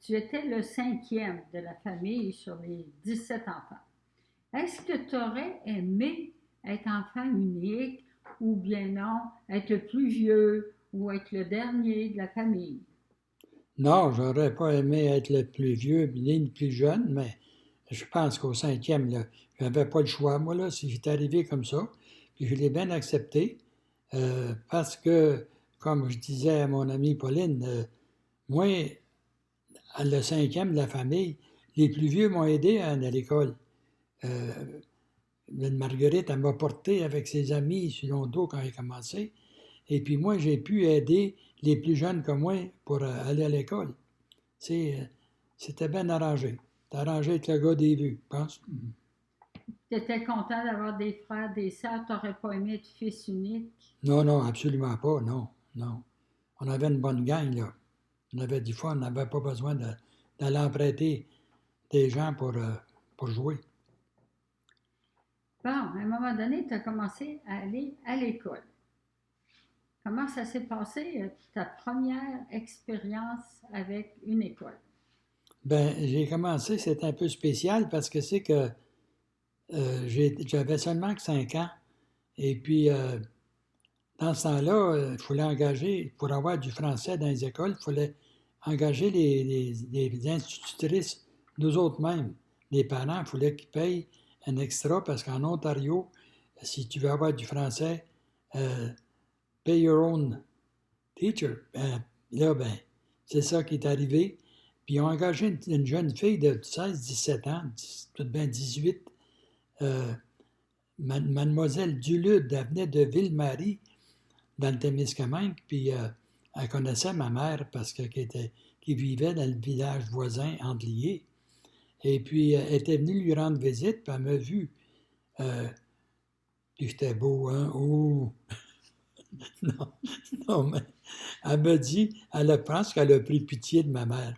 tu étais le cinquième de la famille sur les 17 enfants. Est-ce que tu aurais aimé être enfant unique ou bien non, être le plus vieux ou être le dernier de la famille? Non, j'aurais pas aimé être le plus vieux ni le plus jeune, mais je pense qu'au cinquième, là, j'avais pas le choix. Moi, là, si j'étais arrivé comme ça, puis je l'ai bien accepté, parce que, comme je disais à mon amie Pauline, moi, le cinquième de la famille, les plus vieux m'ont aidé à aller à l'école. Euh, Marguerite, elle m'a porté avec ses amis sur son dos quand elle a commencé. Et puis moi, j'ai pu aider les plus jeunes que moi pour aller à l'école. C'était bien arrangé. C'était arrangé avec le gars des vues, je pense. Tu étais content d'avoir des frères, des sœurs, tu n'aurais pas aimé être fils unique? Non, non, absolument pas, non, non. On avait une bonne gang, là. On avait du fun, on n'avait pas besoin d'aller emprunter des gens pour jouer. Bon, à un moment donné, tu as commencé à aller à l'école. Comment ça s'est passé, ta première expérience avec une école? Ben, j'ai commencé, c'est un peu spécial parce que c'est que j'avais seulement que 5 ans. Et puis, dans ce temps-là, il fallait engager, pour avoir du français dans les écoles, il fallait engager les institutrices, nous autres mêmes. Les parents, il fallait qu'ils payent un extra parce qu'en Ontario, si tu veux avoir du français, euh, pay your own teacher. Là, ben, c'est ça qui est arrivé. Puis ils ont engagé une jeune fille de 16-17 ans, peut-être bien 18, euh, Mademoiselle Dulude, elle venait de Ville-Marie, dans le Témiscamingue, puis elle connaissait ma mère parce qu'elle vivait dans le village voisin, Andelier. Et puis, elle était venue lui rendre visite, puis elle m'a vu. Euh, Puis j'étais beau, hein? Oh! Non, non, mais elle m'a dit, je pense qu'elle a pris pitié de ma mère,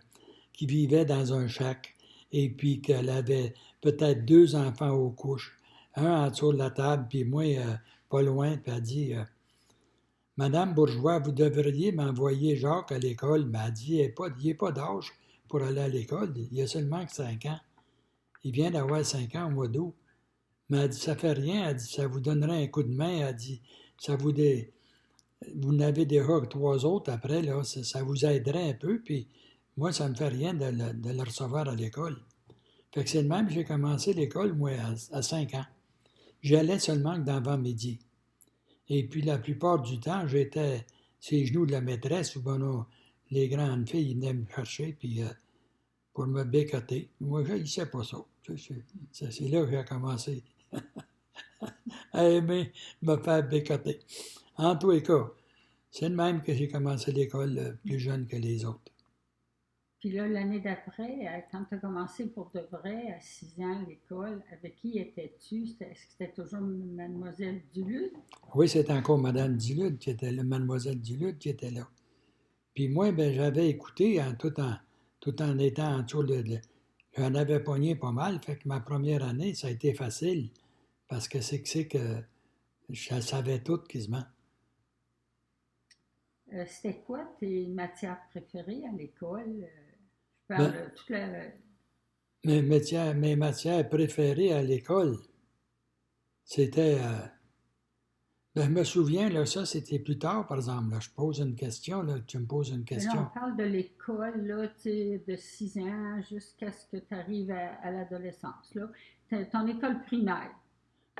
qui vivait dans un chac, et puis qu'elle avait peut-être deux enfants aux couches, un en dessous de la table, puis moi, pas loin, puis elle dit, Madame Bourgeois, vous devriez m'envoyer Jacques à l'école, mais elle dit, il n'est pas d'âge pour aller à l'école, il a seulement que 5 ans. Il vient d'avoir 5 ans au mois d'août. Mais elle dit, ça fait rien, elle dit, ça vous donnerait un coup de main, elle dit, ça vous n'avez déjà que trois autres après, là, ça vous aiderait un peu, puis moi, ça ne me fait rien de le recevoir à l'école. Fait que c'est le même que j'ai commencé l'école, moi, à 5 ans. J'allais seulement que d'avant-midi. Et puis la plupart du temps, j'étais sur les genoux de la maîtresse ou ben, les grandes filles venaient me chercher puis, pour me bécoter. Moi, je ne sais pas ça. C'est là que j'ai commencé à aimer me faire bécoter. En tous les cas, c'est le même que j'ai commencé l'école plus jeune que les autres. Puis là, l'année d'après, quand tu as commencé pour de vrai, à 6 ans, l'école, avec qui étais-tu? Est-ce que c'était toujours Mademoiselle Duluth? Oui, c'est encore Madame Dulude qui était là, Mademoiselle Dulude qui était là. Puis moi, ben, j'avais écouté tout en étant en dessous j'en avais pogné pas mal, fait que ma première année, ça a été facile, parce que c'est que je savais tout quasiment. C'était quoi tes matières préférées à l'école? Je parle Ben, de toute la... mes matières préférées à l'école, c'était, ben, je me souviens, là, ça c'était plus tard, par exemple, là, je pose une question, là, tu me poses une Mais là, question. on parle de l'école, là, tu sais, de 6 ans jusqu'à ce que tu arrives à l'adolescence, là. Ton école primaire.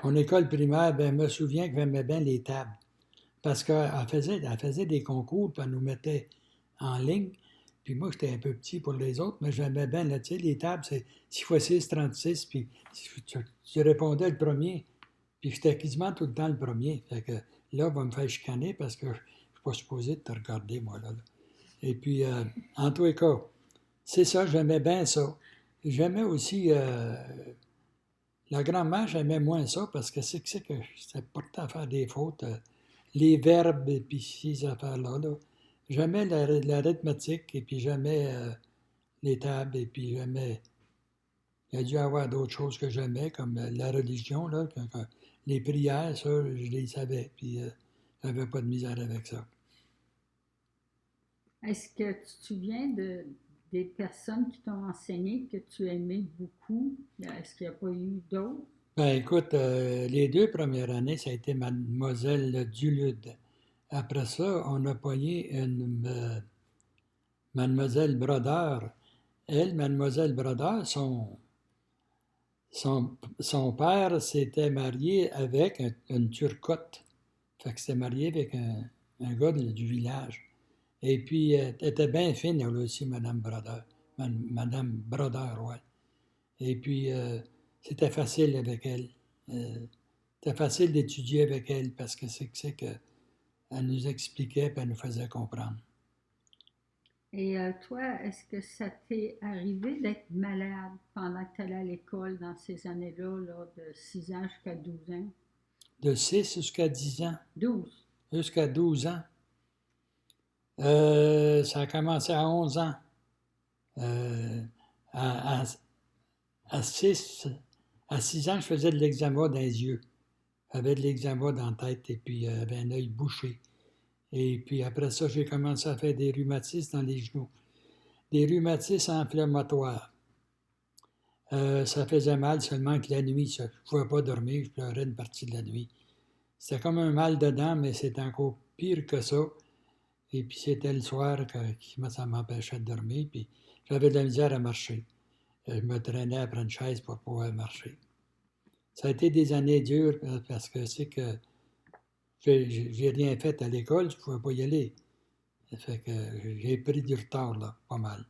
Mon école primaire, ben, je me souviens que j'aimais bien les tables. Parce qu'elle faisait des concours, puis elle nous mettait en ligne. Puis moi, j'étais un peu petit pour les autres, mais j'aimais bien, là, tu sais, les tables, c'est 6 x 6, 36, puis tu répondais le premier, puis j'étais quasiment tout le temps le premier. Fait que là, on va me faire chicaner parce que je ne suis pas supposé de te regarder, moi, là. Et puis, en tous les cas, c'est ça, j'aimais bien ça. J'aimais aussi, la grand-mère, j'aimais moins ça parce que c'est que c'était porté à faire des fautes. Les verbes et puis ces affaires-là. Là. J'aimais l'arithmétique et puis j'aimais les tables et puis j'aimais. Il y a dû y avoir d'autres choses que j'aimais, comme la religion, là, les prières, ça, je les savais, puis j'avais pas de misère avec ça. Est-ce que tu te souviens des personnes qui t'ont enseigné que tu aimais beaucoup? Est-ce qu'il n'y a pas eu d'autres? Ben écoute, les 2 premières années, ça a été Mademoiselle Dulude. Après ça, on a pogné une Mademoiselle Brodeur. Elle, Mademoiselle Brodeur, son père s'était marié avec une Turcotte. Fait que s'était marié avec un gars du village. Et puis, elle était bien fine, elle aussi, Madame Brodeur. Madame Brodeur, ouais. Et puis, c'était facile avec elle. C'était facile d'étudier avec elle parce que c'est que elle nous expliquait et elle nous faisait comprendre. Et toi, est-ce que ça t'est arrivé d'être malade pendant que tu allais à l'école dans ces années-là, là, de 6 ans jusqu'à 12 ans? De 6 jusqu'à 10 ans, 12. jusqu'à 12 ans. Ça a commencé à 11 ans. Euh, à, à, à 6 ans, je faisais de l'eczéma dans les yeux. J'avais de l'eczéma dans la tête et puis j'avais un œil bouché. Et puis après ça, j'ai commencé à faire des rhumatismes dans les genoux. Des rhumatismes inflammatoires. Ça faisait mal seulement que la nuit. Je ne pouvais pas dormir, je pleurais une partie de la nuit. C'était comme un mal dedans, mais c'était encore pire que ça. Et puis c'était le soir que ça m'empêchait de dormir, puis j'avais de la misère à marcher. Je me traînais après une chaise pour pouvoir marcher. Ça a été des années dures parce que c'est que j'ai rien fait à l'école, je ne pouvais pas y aller. Ça fait que j'ai pris du retard, là, pas mal.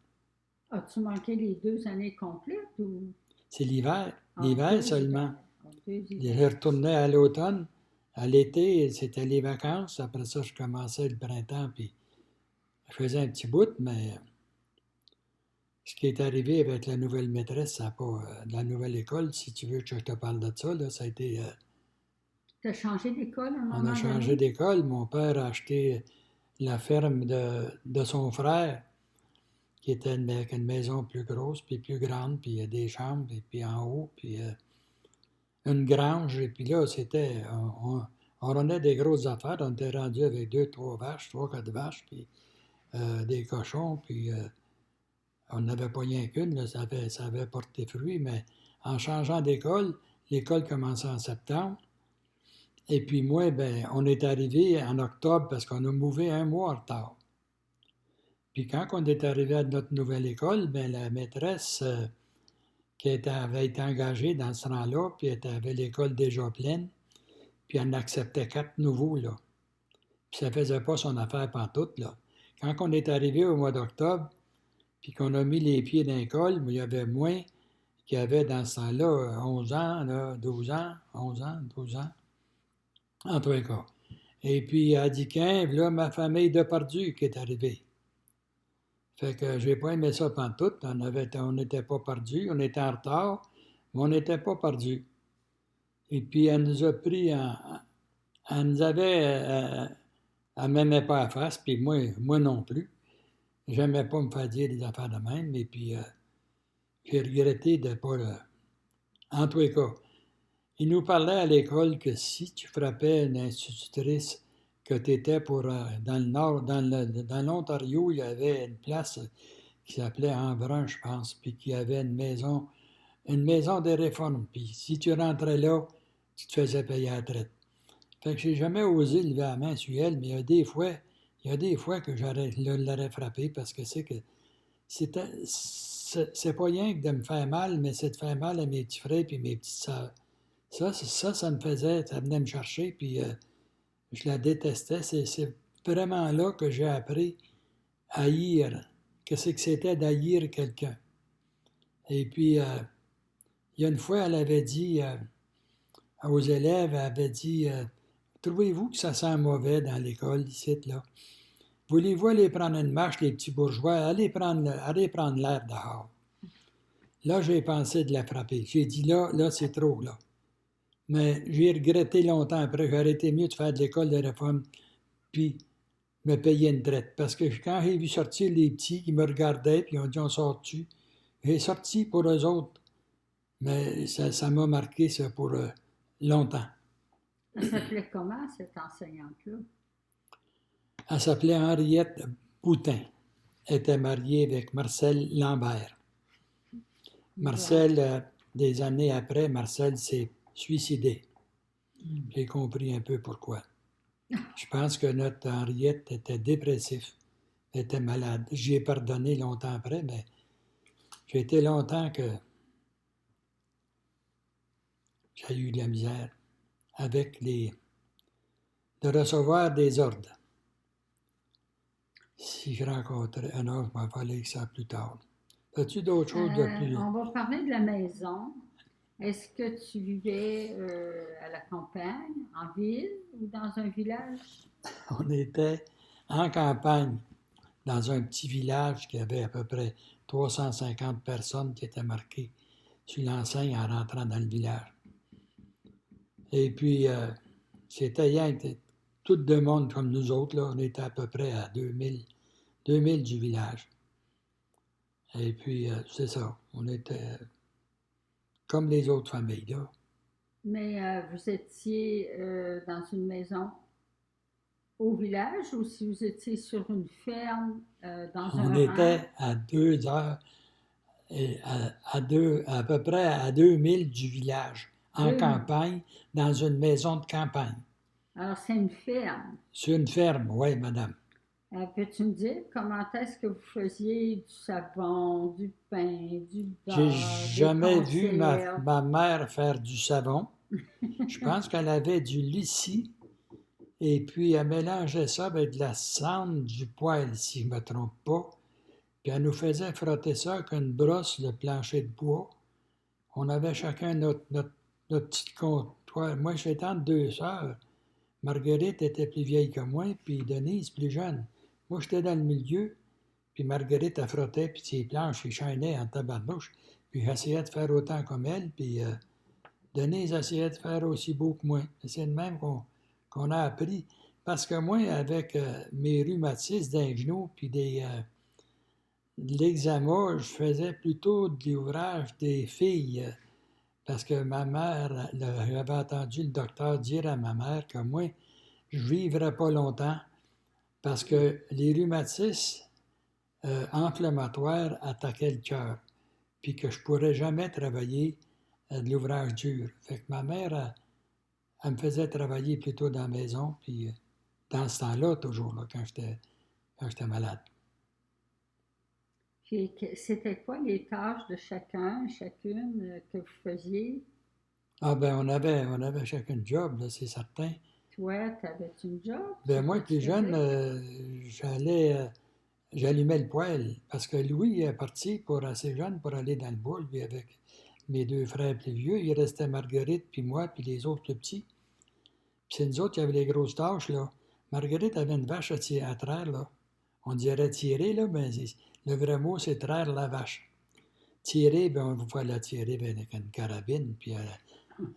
As-tu manqué les 2 années complètes ou C'est l'hiver, en l'hiver 2 hivers? seulement. En 2 hivers. Je retournais à l'automne. À l'été, c'était les vacances. Après ça, je commençais le printemps, puis je faisais un petit bout, mais ce qui est arrivé avec la nouvelle maîtresse, ça n'a pas, la nouvelle école, si tu veux que je te parle de ça, là, ça a été, Tu as changé d'école à un on a moment changé donné? d'école. Mon père a acheté la ferme de son frère, qui était avec une maison plus grosse, puis plus grande, puis il y a des chambres, et puis en haut, puis une grange, et puis là, c'était, on rendait des grosses affaires, on était rendu avec 2, 3 vaches, 3, 4 vaches, puis des cochons, puis on n'avait pas rien qu'une, là, ça avait porté fruit, mais en changeant d'école, l'école commençait en septembre, et puis moi, ben, on est arrivé en octobre parce qu'on a mouvé un mois en retard. Puis quand on est arrivé à notre nouvelle école, ben, la maîtresse avait été engagée dans ce rang-là, puis elle avait l'école déjà pleine, puis elle en acceptait 4 nouveaux, là. Puis ça faisait pas son affaire pantoute, là. Quand on est arrivé au mois d'octobre, puis qu'on a mis les pieds dans l'école, il y avait moins qu'il y avait dans ce temps-là 11 ans, là, 12 ans, 11 ans, 12 ans, en tous les cas. Et puis à Diquin, là, ma famille de Pardieu qui est arrivée. Fait que j'ai pas aimé ça pantoute. On n'était pas perdus, on était en retard, mais on n'était pas perdus. Et puis elle nous a pris elle nous avait, elle m'aimait pas à face, puis moi non plus. J'aimais pas me faire dire des affaires de même, et puis j'ai regretté de pas le... En tous les cas, il nous parlait à l'école que si tu frappais une institutrice, que tu étais pour... dans le nord, dans l'Ontario, il y avait une place qui s'appelait Embrun, je pense, puis qui avait une maison de réforme. Puis si tu rentrais là, tu te faisais payer à la traite. Fait que j'ai jamais osé lever la main sur elle, mais il y a des fois que l'aurais frappé parce que c'est pas rien que de me faire mal, mais c'est de faire mal à mes petits frères et mes petites sœurs. Ça me faisait, ça venait me chercher, puis je la détestais. C'est vraiment là que j'ai appris à haïr. Qu'est-ce que c'était d'haïr quelqu'un? Et puis, il y a une fois, elle avait dit aux élèves, elle avait dit trouvez-vous que ça sent mauvais dans l'école, ici, là? Voulez-vous aller prendre une marche, les petits bourgeois? Allez prendre l'air dehors. Là, j'ai pensé de la frapper. J'ai dit là, c'est trop, là. Mais j'ai regretté longtemps après. J'aurais été mieux de faire de l'école de réforme, puis me payer une traite. Parce que quand j'ai vu sortir les petits qui me regardaient, puis ils ont dit on sort-tu? J'ai sorti pour eux autres. Mais ça m'a marqué, ça, pour longtemps. Elle s'appelait comment, cette enseignante-là? Elle s'appelait Henriette Boutin. était marié avec Marcel Lambert. Marcel, des années après, Marcel s'est suicidé. J'ai compris un peu pourquoi. Je pense que notre Henriette était dépressif, était malade. J'y ai pardonné longtemps après, mais j'ai été longtemps que j'ai eu de la misère avec de recevoir des ordres. Si je rencontrais un autre, il va falloir que ça plus tard. As-tu d'autres choses de plus? On va parler de la maison. Est-ce que tu vivais à la campagne, en ville ou dans un village? On était en campagne, dans un petit village qui avait à peu près 350 personnes qui étaient marquées sur l'enseigne en rentrant dans le village. Et puis, c'était rien que tout le monde comme nous autres, là, on était à peu près à 2000 du village. Et puis, c'est ça, on était comme les autres familles, là. Mais vous étiez dans une maison au village ou si vous étiez sur une ferme dans On un était rang? à 2 heures, et à peu près à 2000 du village, en 2000. campagne, dans une maison de campagne. Alors, c'est une ferme. Sur une ferme, oui, madame. Peux-tu me dire comment est-ce que vous faisiez du savon, du pain, du J'ai beurre, des jamais vu conserves? ma mère faire du savon. Je pense qu'elle avait du lissi, et puis elle mélangeait ça avec de la cendre du poêle, si je ne me trompe pas. Puis elle nous faisait frotter ça avec une brosse de plancher de bois. On avait chacun notre petit comptoir. Moi, j'étais entre deux sœurs. Marguerite était plus vieille que moi, puis Denise plus jeune. Moi, j'étais dans le milieu, puis Marguerite, elle frottait, puis ses planches, elle chaînait en tabarnouche. Puis j'essayais de faire autant comme elle, puis Denise essayait de faire aussi beau que moi. C'est de même qu'on a appris. Parce que moi, avec mes rhumatismes d'un genou, puis de l'eczéma, je faisais plutôt de l'ouvrage des filles. Parce que ma mère, j'avais entendu le docteur dire à ma mère que moi, je ne vivrais pas longtemps parce que les rhumatismes inflammatoires attaquaient le cœur, puis que je ne pourrais jamais travailler de l'ouvrage dur. Fait que ma mère, elle me faisait travailler plutôt dans la maison, puis dans ce temps-là, toujours, là, quand j'étais malade. Puis, c'était quoi les tâches de chacun, chacune que vous faisiez? Ah ben, on avait chacun un job, là, c'est certain. Toi, t'avais-tu une job? Ben C'est moi, quoi tu plus jeune, faisais? j'allumais le poêle, parce que Louis est parti pour assez jeune pour aller dans le bois, lui, avec mes deux frères plus vieux. Il restait Marguerite, puis moi, puis les autres plus petits. Puis c'est nous autres qui avions les grosses tâches, là. Marguerite avait une vache à traire, là. On dirait tirer, là, mais le vrai mot, c'est traire la vache. Tirer, ben on va la tirer avec une carabine, puis elle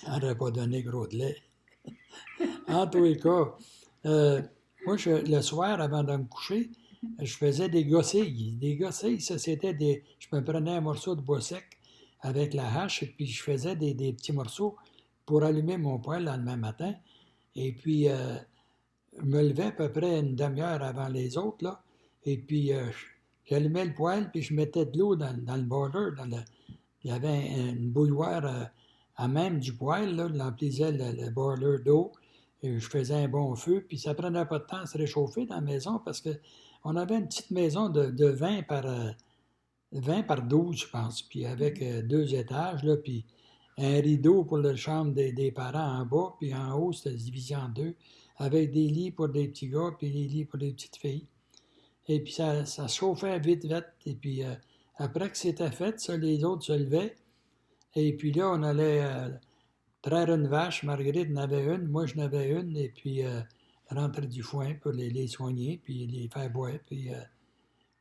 n'aurait pas donné gros de lait. En tous les cas, moi, le soir, avant de me coucher, je faisais des gossilles. Des gossilles, ça, c'était des... Je me prenais un morceau de bois sec avec la hache, et puis je faisais des petits morceaux pour allumer mon poêle le lendemain matin. Et puis, je me levais à peu près une demi-heure avant les autres, là. Et puis, j'allumais le poêle, puis je mettais de l'eau dans le boiler. Il y avait une bouilloire à même du poêle, là. Je l'emplissais le boiler d'eau. Et je faisais un bon feu, puis ça prenait pas de temps à se réchauffer dans la maison parce qu'on avait une petite maison de 20 par 12, je pense, puis avec 2 étages, là, puis un rideau pour la chambre des parents en bas, puis en haut, c'était divisé en deux, avec des lits pour des petits gars, puis des lits pour des petites filles. Et puis ça se chauffait vite, vite. Et puis après que c'était fait, ça, les autres se levaient. Et puis là, on allait traire une vache. Marguerite en avait une, moi je n'avais une. Et puis rentrer du foin pour les soigner, puis les faire boire. Puis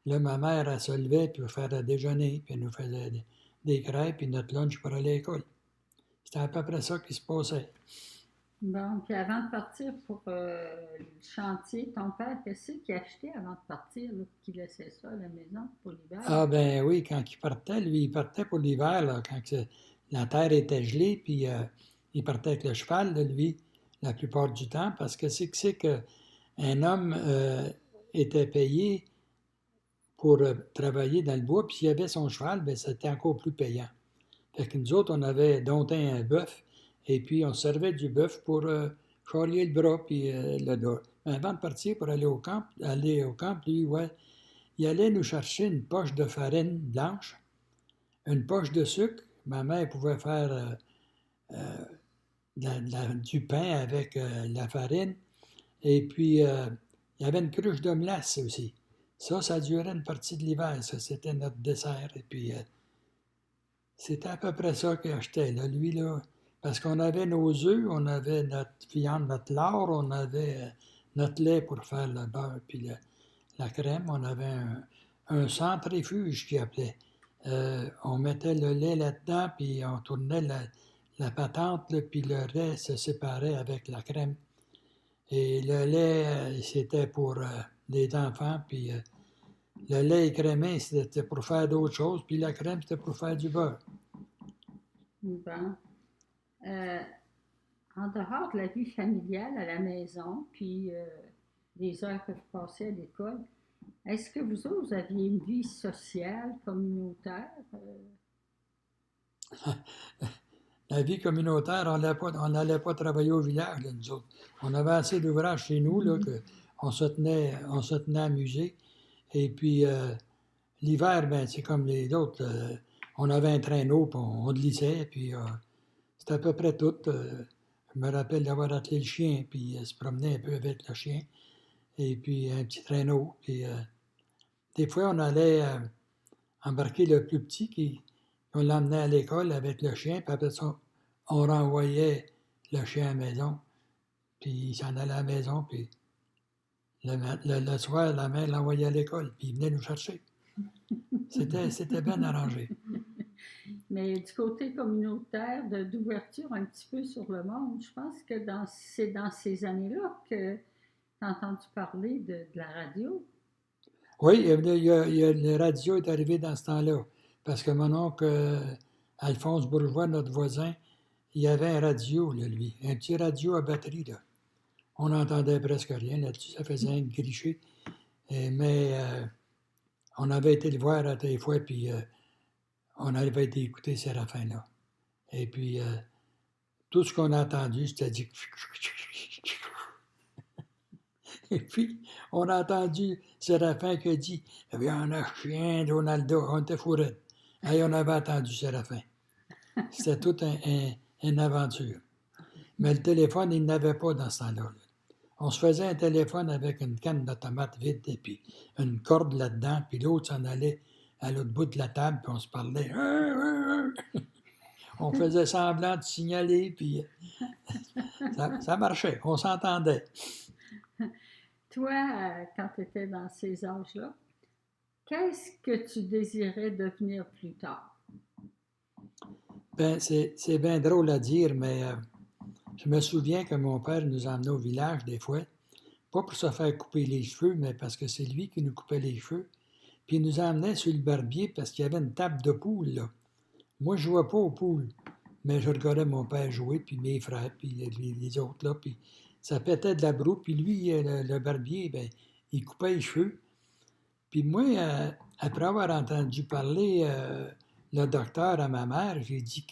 là, ma mère, elle se levait pour faire le déjeuner, puis elle nous faisait des crêpes, puis notre lunch pour aller à l'école. C'était à peu près ça qui se passait. Bon, puis avant de partir pour le chantier, ton père, qu'est-ce qu'il achetait avant de partir, là, qu'il laissait ça à la maison pour l'hiver? Ah ben oui, quand il partait, lui, il partait pour l'hiver, là, quand la terre était gelée, puis il partait avec le cheval, là, lui, la plupart du temps, parce que c'est qu'un homme était payé pour travailler dans le bois. Puis s'il y avait son cheval, bien, c'était encore plus payant. Fait que nous autres, on avait dompté un bœuf, et puis on servait du bœuf pour charrier le bras, puis le dos. Mais avant de partir pour aller au camp, lui, ouais, il allait nous chercher une poche de farine blanche, une poche de sucre. Ma mère pouvait faire du pain avec la farine. Et puis, il y avait une cruche de melasse aussi. Ça durait une partie de l'hiver. Ça, c'était notre dessert. Et puis, c'était à peu près ça qu'il achetait, là, lui, là. Parce qu'on avait nos œufs, on avait notre viande, notre lard, on avait notre lait pour faire le beurre puis la crème. On avait un centrifuge qu'il appelait. On mettait le lait là-dedans, puis on tournait la patente, là, puis le lait se séparait avec la crème. Et le lait, c'était pour les enfants, puis le lait écrémé, c'était pour faire d'autres choses, puis la crème, c'était pour faire du beurre. Bon. En dehors de la vie familiale à la maison, puis les heures que vous passez à l'école, est-ce que vous autres, vous aviez une vie sociale, communautaire? La vie communautaire, on n'allait pas travailler au village, là, nous autres. On avait assez d'ouvrages chez nous, là, qu'on se tenait amusés. Et puis, l'hiver, ben, c'est comme les autres. On avait un traîneau, puis on glissait, puis c'était à peu près tout. Je me rappelle d'avoir attelé le chien, puis se promener un peu avec le chien. Et puis, un petit traîneau. Puis, des fois, on allait embarquer le plus petit, on l'emmenait à l'école avec le chien, puis après ça, on renvoyait le chien à la maison, puis il s'en allait à la maison, puis le soir, la mère l'envoyait à l'école, puis il venait nous chercher. C'était bien arrangé. Mais du côté communautaire, d'ouverture un petit peu sur le monde, je pense que c'est dans ces années-là que tu as entendu parler de la radio. Oui, le radio est arrivé dans ce temps-là, parce que mon oncle Alphonse Bourgeois, notre voisin, il avait un radio, là, lui, un petit radio à batterie, là. On n'entendait presque rien là-dessus, ça faisait un gricher. Mais on avait été le voir à des fois, puis on avait été écouter Séraphin, là. Et puis, tout ce qu'on a entendu, c'était dit... Et puis, on a entendu Séraphin qui a dit « Il y a un chien, Donaldo, on était fourrés. » Et on avait entendu Séraphin. C'était toute une aventure. Mais le téléphone, il n'avait pas dans ce temps-là. On se faisait un téléphone avec une canne de tomates vide et puis une corde là-dedans, puis l'autre s'en allait à l'autre bout de la table, puis on se parlait. On faisait semblant de signaler, puis ça marchait, on s'entendait. Toi, quand tu étais dans ces âges-là, qu'est-ce que tu désirais devenir plus tard? Ben, c'est bien drôle à dire, mais je me souviens que mon père nous emmenait au village des fois, pas pour se faire couper les cheveux, mais parce que c'est lui qui nous coupait les cheveux. Puis il nous emmenait sur le barbier parce qu'il y avait une table de poules, là. Moi, je ne jouais pas aux poules, mais je regardais mon père jouer, puis mes frères, puis les autres, là, puis ça pétait de la broue, puis lui, le barbier, ben, il coupait les cheveux. Puis moi, après avoir entendu parler le docteur à ma mère, j'ai dit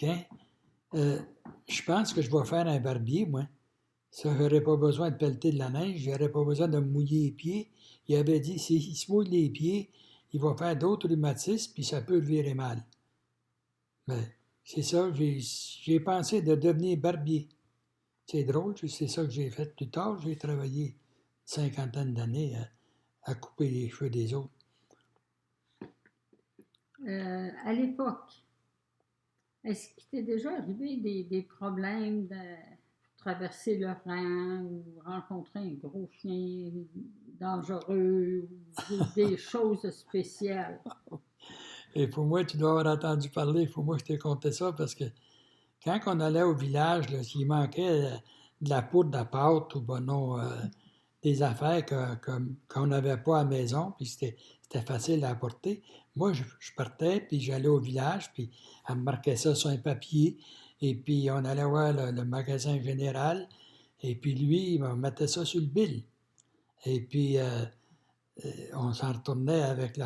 je pense que je vais faire un barbier, moi. Ça, j'aurais pas besoin de pelleter de la neige, j'aurais pas besoin de me mouiller les pieds. Il avait dit, s'il se mouille les pieds, il va faire d'autres rhumatismes, puis ça peut le virer mal. Mais c'est ça, j'ai pensé de devenir barbier. C'est drôle, c'est ça que j'ai fait plus tard. J'ai travaillé une cinquantaine d'années à couper les cheveux des autres. À l'époque, est-ce qu'il t'est déjà arrivé des problèmes de traverser le Rhin ou rencontrer un gros chien dangereux ou des choses spéciales? Et pour moi, tu dois avoir entendu parler, il faut moi que je te contais ça, parce que quand on allait au village, là, s'il manquait de la poudre à pâte ou ben non, des affaires qu'on n'avait pas à la maison, puis c'était facile à apporter, moi, je partais, puis j'allais au village, puis elle me marquait ça sur un papier, et puis on allait voir le magasin général, et puis lui, il me mettait ça sur le bill. Et puis, on s'en retournait avec,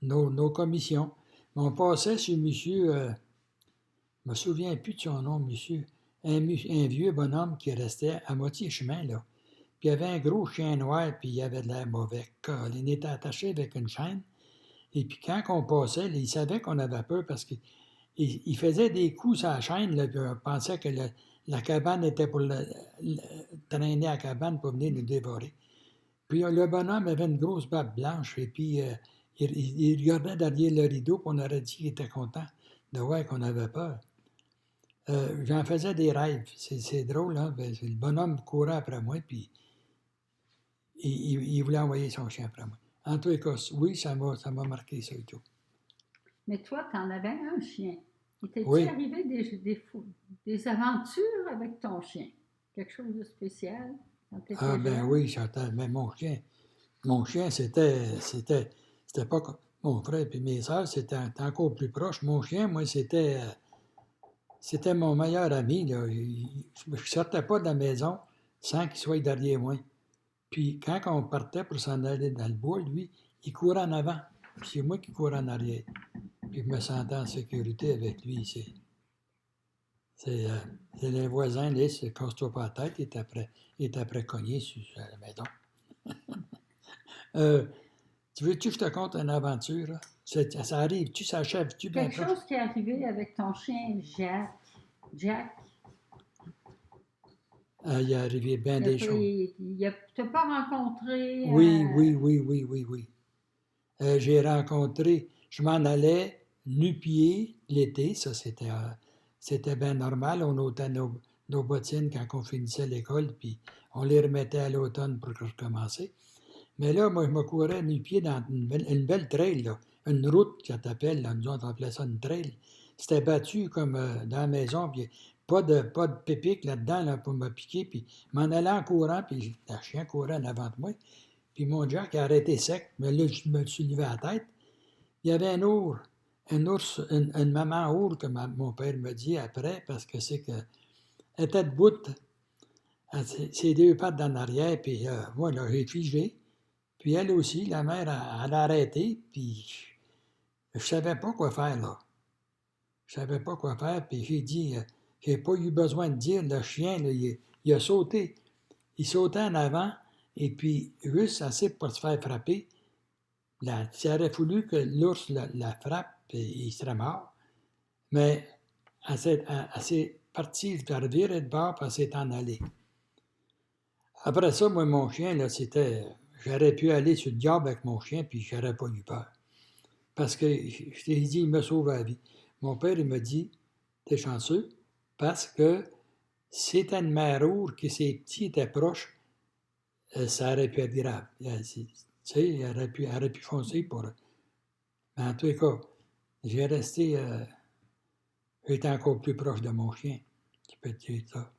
nos commissions. Mais on passait sur monsieur, je me souviens plus de son nom, monsieur, un vieux bonhomme qui restait à moitié chemin, là. Puis il y avait un gros chien noir, puis il avait de l'air mauvais. Il était attaché avec une chaîne. Et puis quand on passait, là, il savait qu'on avait peur parce qu'il faisait des coups sur la chaîne, là, puis on pensait que la cabane était pour traîner à la cabane pour venir nous dévorer. Puis le bonhomme avait une grosse barbe blanche, et puis il regardait derrière le rideau, puis on aurait dit qu'il était content de voir qu'on avait peur. J'en faisais des rêves. C'est drôle, hein? Le bonhomme courait après moi, puis il voulait envoyer son chien après moi. En tout cas, oui, ça m'a marqué ça et tout. Mais toi, tu en avais un chien. Il t'est-tu Oui. arrivé des aventures avec ton chien? Quelque chose de spécial quand tu étais Ah ben jeune? oui, j'entends. Mais mon chien, c'était pas comme mon frère et mes sœurs, c'était encore plus proche. Mon chien, moi, c'était mon meilleur ami. Là. Je ne sortais pas de la maison sans qu'il soit derrière moi. Puis quand on partait pour s'en aller dans le bois, lui, il courait en avant. Puis c'est moi qui courais en arrière. Puis je me sentais en sécurité avec lui ici. C'est les voisins, là, se casse-toi pas la tête, il est après cogné sur la maison. Tu veux-tu que je te conte une aventure? Là? Ça arrive-tu, ça achève-tu bien Quelque proche? chose qui est arrivé avec ton chien Jack. Il est arrivé bien des choses. Tu n'as pas rencontré. Oui. J'ai rencontré, je m'en allais nu-pied l'été, ça c'était bien normal. On ôtait nos bottines quand on finissait l'école, puis on les remettait à l'automne pour recommencer. Mais là, moi, je me courais nu-pied dans une belle trail, là. Une route, ça t'appelle, là, nous on appelait ça une trail. C'était battu comme dans la maison, puis pas de pépique là-dedans là, pour me piquer, puis m'en allais en courant, puis le chien courait en avant de moi. Puis mon Jack a arrêté sec, mais là, je me suis levé à la tête. Il y avait un ours, une maman ours, que mon père me dit après, parce que c'est que elle était debout, ses deux pattes en arrière, puis moi, là, j'ai figé. Puis elle aussi, la mère, elle a arrêté, puis je savais pas quoi faire, là. Je savais pas quoi faire, puis j'ai dit, j'ai pas eu besoin de dire, le chien, là, il a sauté. Il sautait en avant, et puis juste assez pour se faire frapper. S'il aurait fallu que l'ours la frappe, il serait mort. Mais elle s'est partie de revirer de bord, puis elle s'est en allée. Après ça, moi, mon chien, là, j'aurais pu aller sur le diable avec mon chien, puis j'aurais pas eu peur. Parce que, je t'ai dit, il me sauve la vie. Mon père, il me dit, t'es chanceux, parce que si c'était une mère ours, que ses petits étaient proches, ça aurait pu être grave. Tu sais, il aurait pu foncer pour eux. Mais en tout cas, j'étais encore plus proche de mon chien. Tu peux te dire ça.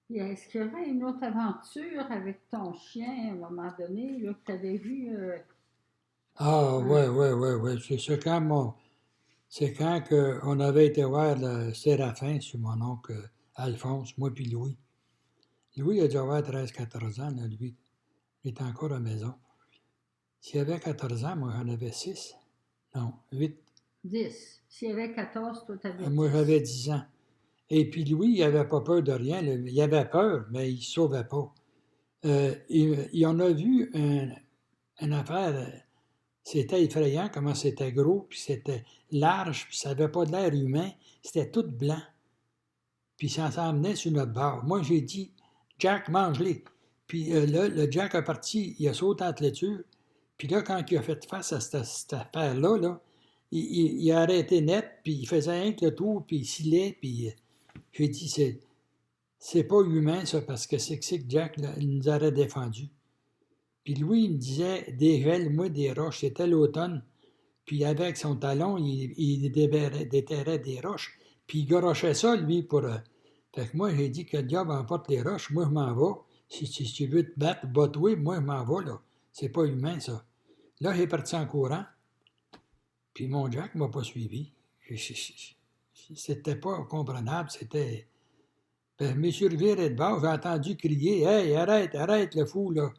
Puis est-ce qu'il y aurait une autre aventure avec ton chien à un moment donné là, que tu avais vu? Ah, ouais. C'est quand on avait été voir le Séraphin sur mon oncle Alphonse, moi puis Louis. Louis a dû avoir 13-14 ans, là, lui. Il était encore à la maison. S'il avait 14 ans, moi j'en avais 6. Non, 8. 10. S'il y avait 14, toi, tu avais 10. Moi j'avais 10 ans. Et puis Louis, il n'avait pas peur de rien. Là. Il avait peur, mais il ne se sauvait pas. Il en a vu une affaire, c'était effrayant comment c'était gros, puis c'était large, puis ça n'avait pas de l'air humain. C'était tout blanc. Puis ça s'emmenait sur notre bord. Moi, j'ai dit, Jack, mange-les. Puis là, le Jack est parti, il a sauté entre les tubes. Puis là, quand il a fait face à cette affaire-là, là, il a arrêté net, puis il faisait rien que le tour, puis il scillait, puis j'ai dit, c'est pas humain, ça, parce que c'est que Jack, là, il nous aurait défendu. Puis Louis, il me disait, des gels, moi, des roches, c'était l'automne. Puis avec son talon, il déterrait des roches. Puis il garochait ça, lui, pour... Fait que moi, j'ai dit que le diable emporte les roches, moi, je m'en vais. Si tu veux te battre, bats-toi, moi, je m'en vais, là. C'est pas humain, ça. Là, j'ai parti en courant. Puis mon Jack m'a pas suivi. C'était pas comprenable, c'était... Ben, je me suis reviré de bord, j'ai entendu crier « Hey, arrête, le fou, là! »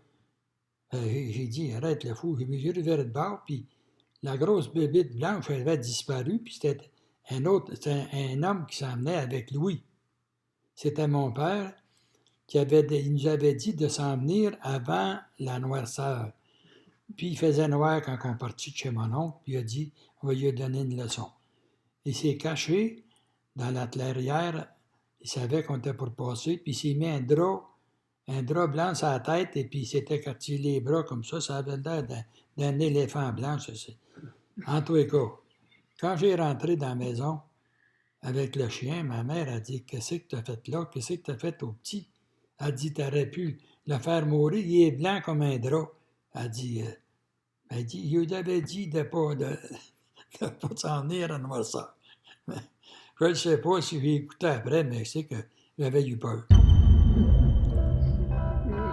J'ai dit, arrête le fou. J'ai reviré de bord, puis la grosse bébite blanche avait disparu, puis c'était c'était un homme qui s'emmenait avec Louis. C'était mon père il nous avait dit de s'en venir avant la noirceur. Puis il faisait noir quand on partit de chez mon oncle, puis il a dit, on va lui donner une leçon. Il s'est caché dans la clairière, il savait qu'on était pour passer, puis il s'est mis un drap blanc sur la tête, et puis il s'était écarté les bras comme ça avait l'air d'un éléphant blanc, En tous les cas, quand j'ai rentré dans la maison avec le chien, ma mère a dit, qu'est-ce que tu as fait là? Qu'est-ce que tu as fait au petit? Elle a dit, t'aurais pu le faire mourir, il est blanc comme un drap. Elle dit, il avait dit de pas s'en venir à Noirceur. Je ne sais pas si j'ai écouté après, mais je sais que j'avais eu peur.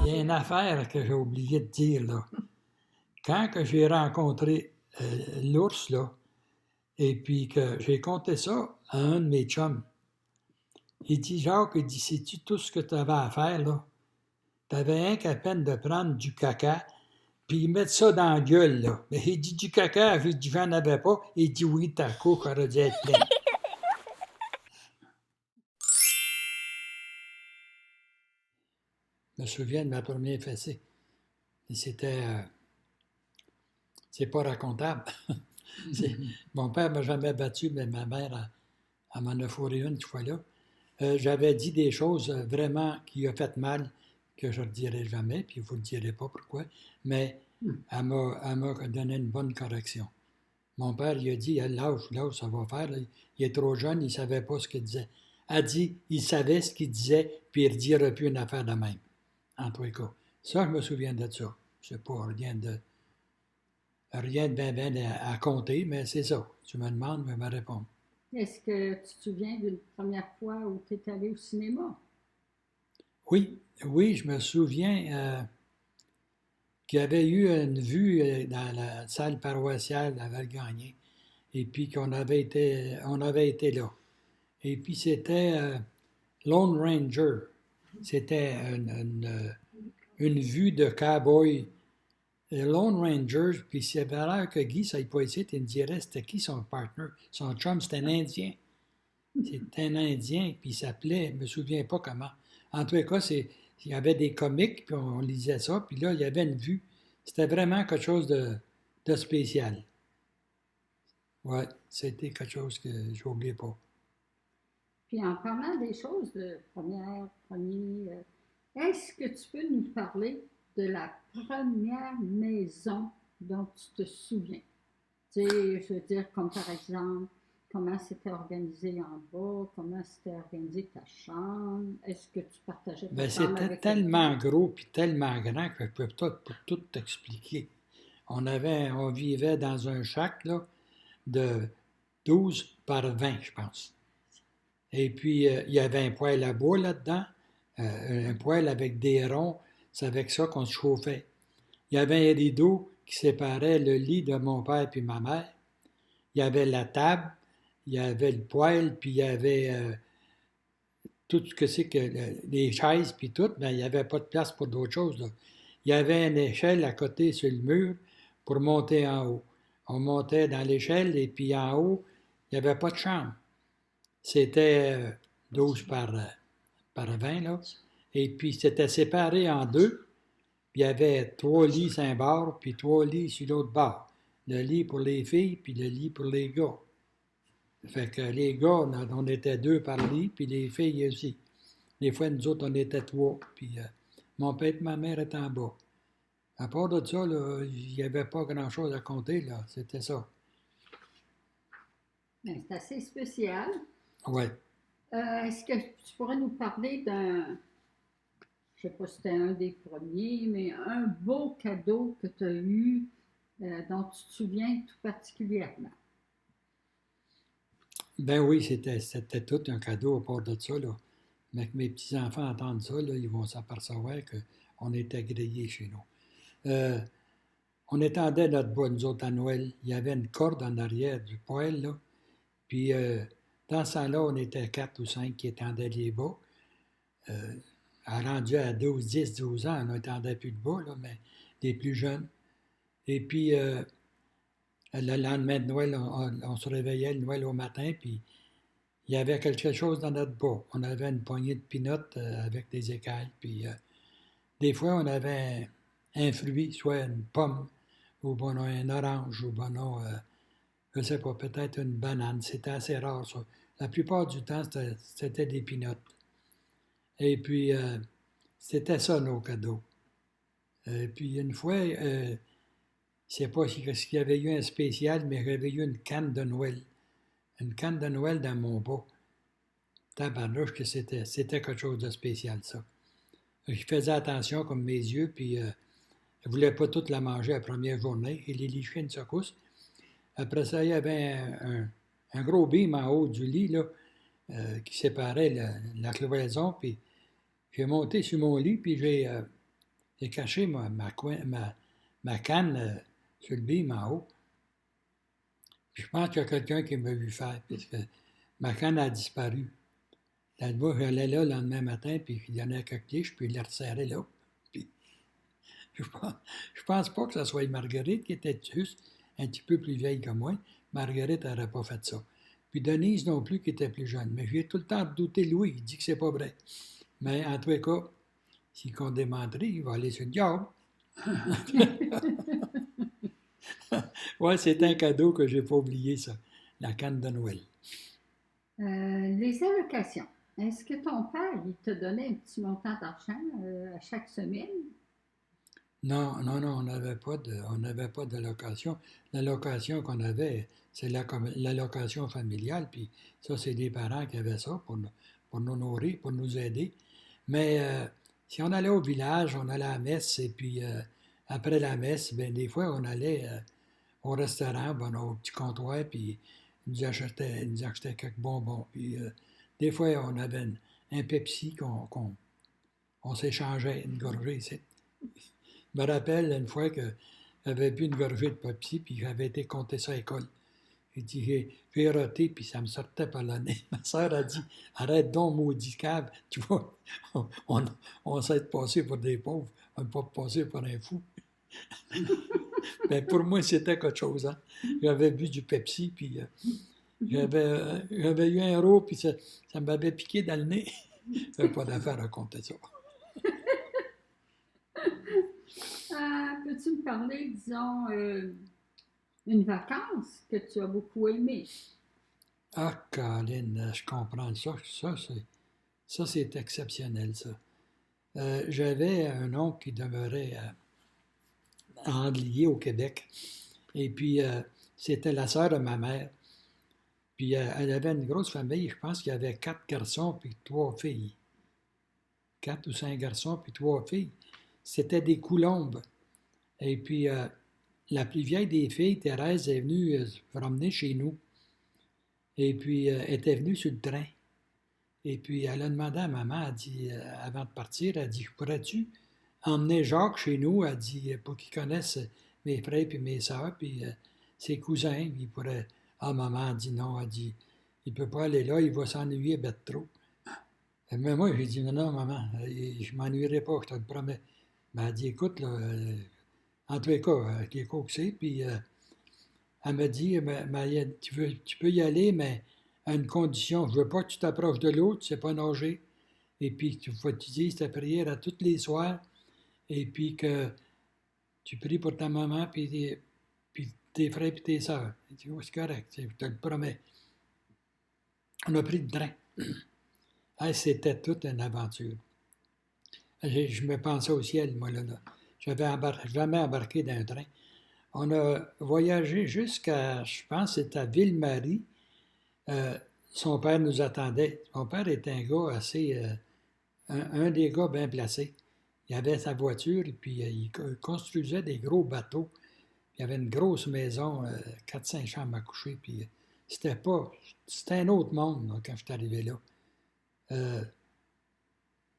Il y a une affaire que j'ai oublié de dire, là. Quand que j'ai rencontré l'ours, là, et puis que j'ai conté ça à un de mes chums, il dit, Jacques, il dit, sais-tu tout ce que tu avais à faire, là? Tu avais rien qu'à peine de prendre du caca, puis mettre ça dans la gueule, là. Mais il dit, du caca, j'ai dit, j'en avais pas. Il dit, oui, ta couche aurait dû être pleine. Je me souviens de ma première fessée. Et c'était... c'est pas racontable. Mon père m'a jamais battu, mais ma mère, elle m'en a fourré une fois-là. J'avais dit des choses vraiment qui ont fait mal, que je ne dirai jamais, puis vous ne direz pas pourquoi, mais elle m'a donné une bonne correction. Mon père, il a dit, l'âge, ça va faire, là, il est trop jeune, il ne savait pas ce qu'il disait. Elle a dit, il savait ce qu'il disait, puis il ne dirait plus une affaire de même. En tous les cas. Ça, je me souviens de ça. Je ne sais pas, rien de bien à compter, mais c'est ça. Tu me demandes, je vais me répondre. Est-ce que tu te souviens d'une première fois où tu es allé au cinéma? Oui, je me souviens qu'il y avait eu une vue dans la salle paroissiale à Valgagné, et puis on avait été là. Et puis c'était Lone Ranger. C'était une vue de cowboy. Lone Ranger, puis c'est vrai que Guy, ça n'a pas été, il me dirait c'était qui son partner. Son chum, c'était un Indien. C'était un Indien, puis il s'appelait, je ne me souviens pas comment. En tout cas, il y avait des comics, puis on lisait ça, puis là, il y avait une vue. C'était vraiment quelque chose de spécial. Oui, c'était quelque chose que je n'oubliais pas. Puis en parlant des choses de premier, est-ce que tu peux nous parler de la première maison dont tu te souviens? Tu sais, je veux dire, comme par exemple, comment c'était organisé en bas, comment c'était organisé ta chambre, est-ce que tu partageais ta chambre C'était avec tellement gros puis tellement grand que je ne peux pas tout t'expliquer. On vivait dans un shack là, de 12 par 20, je pense. Et puis, il y avait un poêle à bois là-dedans, un poêle avec des ronds. C'est avec ça qu'on se chauffait. Il y avait un rideau qui séparait le lit de mon père et ma mère. Il y avait la table, il y avait le poêle, puis il y avait tout ce que c'est que les chaises, puis tout. Mais il n'y avait pas de place pour d'autres choses, là. Il y avait une échelle à côté sur le mur pour monter en haut. On montait dans l'échelle, et puis en haut, il n'y avait pas de chambre. C'était 12 par 20, là. Et puis, c'était séparé en deux. Puis, il y avait 3 lits sur un bord, puis 3 lits sur l'autre bord. Le lit pour les filles, puis le lit pour les gars. Fait que les gars, on était 2 par lit, puis les filles aussi. Des fois, nous autres, on était 3. Puis, mon père et ma mère étaient en bas. À part de ça, il n'y avait pas grand-chose à compter, là. C'était ça. Ben, c'est assez spécial. Ouais. Est-ce que tu pourrais nous parler d'un, je ne sais pas si c'était un des premiers, mais un beau cadeau que tu as eu dont tu te souviens tout particulièrement? Ben oui, c'était tout un cadeau à part de ça, là. Mais que mes petits-enfants entendent ça, là, ils vont s'apercevoir qu'on était grillés chez nous. On étendait notre bois, nous autres, à Noël. Il y avait une corde en arrière du poêle, là. Puis, dans ce temps-là, on était 4 ou 5 qui étendaient les bas. Rendu à 12, 10, 12 ans, on n'étendait plus de bas, là, mais des plus jeunes. Et puis, le lendemain de Noël, on se réveillait le Noël au matin, puis il y avait quelque chose dans notre bas. On avait une poignée de pinottes avec des écailles, puis des fois, on avait un fruit, soit une pomme, ou bon, un orange, ou bon, je ne sais pas, peut-être une banane. C'était assez rare, ça. La plupart du temps, c'était des pinottes. Et puis, c'était ça, nos cadeaux. Puis, une fois, je ne sais pas s'il y avait eu un spécial, mais j'avais eu une canne de Noël. Une canne de Noël dans mon bas. Tabarnouche que c'était quelque chose de spécial, ça. Je faisais attention comme mes yeux, puis je ne voulais pas toute la manger la première journée. Il les lichait une secousse. Après ça, il y avait un gros bim en haut du lit, là, qui séparait la cloison, puis j'ai monté sur mon lit, puis j'ai caché ma canne sur le bim en haut. Puis je pense qu'il y a quelqu'un qui m'a vu faire, puisque ma canne a disparu. Là-bas, j'allais là le lendemain matin, puis il y en a quelques liches, puis il les resserrait là. Puis je pense pas que ce soit Marguerite qui était juste un petit peu plus vieille que moi. Marguerite n'aurait pas fait ça. Puis Denise non plus, qui était plus jeune. Mais j'ai tout le temps douté Louis, il dit que c'est pas vrai. Mais en tous les cas, s'il compte des menteries, il va aller sur le diable. Ouais, c'est un cadeau que j'ai pas oublié, ça. La canne de Noël. Les allocations. Est-ce que ton père, il te donnait un petit montant d'argent à chaque semaine? Non, non, non, on n'avait pas d'allocation. L'allocation qu'on avait, c'est l'allocation familiale, puis ça, c'est des parents qui avaient ça pour nous nourrir, pour nous aider. Mais si on allait au village, on allait à la messe, et puis après la messe, ben, des fois, on allait au restaurant, ben, au petit comptoir, puis ils nous achetaient quelques bonbons. Puis des fois, on avait un Pepsi on s'échangeait une gorgée ici. Je me rappelle une fois que j'avais bu une gorgée de Pepsi, puis j'avais été compter ça à l'école. J'ai dit, j'ai roté, puis ça me sortait par le nez. Ma soeur a dit, arrête donc, maudit cave, tu vois, on s'est passé pour des pauvres, on ne pas passé pour un fou. Mais pour moi, c'était quelque chose. Hein? J'avais bu du Pepsi, puis j'avais eu un roux, puis ça m'avait piqué dans le nez. Je n'avais pas d'affaire à compter ça. Peux-tu me parler, disons, une vacance que tu as beaucoup aimée? Ah, Colin, je comprends ça. Ça, c'est exceptionnel, ça. J'avais un oncle qui demeurait à Andlier, au Québec. Et puis, c'était la sœur de ma mère. Puis, elle avait une grosse famille. Je pense qu'il y avait 4 garçons puis 3 filles. 4 ou 5 garçons puis 3 filles. C'était des Coulombes. Et puis, la plus vieille des filles, Thérèse, est venue se promener chez nous. Et puis, elle était venue sur le train. Et puis, elle a demandé à maman, elle dit, avant de partir, elle dit, pourrais-tu emmener Jacques chez nous, elle dit, pour qu'il connaisse mes frères et mes sœurs, puis ses cousins, il pourrait... Ah, maman a dit non, elle dit, il ne peut pas aller là, il va s'ennuyer bête trop. Mais moi, j'ai dit, non, non, maman, je ne m'ennuierai pas, je te le promets. Mais elle dit, écoute, là, en tous les cas, avec les cours que c'est, puis elle m'a dit, tu peux y aller, mais à une condition, je ne veux pas que tu t'approches de l'eau, tu ne sais pas nager, et puis tu faut que tu dises ta prière à tous les soirs, et puis que tu pries pour ta maman, puis tes frères et tes sœurs. Elle dit, oh, c'est correct, je te le promets. On a pris le train. Ah, c'était toute une aventure. Je me pensais au ciel, moi, là. J'avais jamais embarqué dans un train. On a voyagé jusqu'à, je pense, c'était à Ville-Marie. Son père nous attendait. Son père était un gars assez... un des gars bien placés. Il avait sa voiture et puis il construisait des gros bateaux. Il y avait une grosse maison, 4-5 chambres à coucher. Puis c'était un autre monde là, quand je suis arrivé là. Je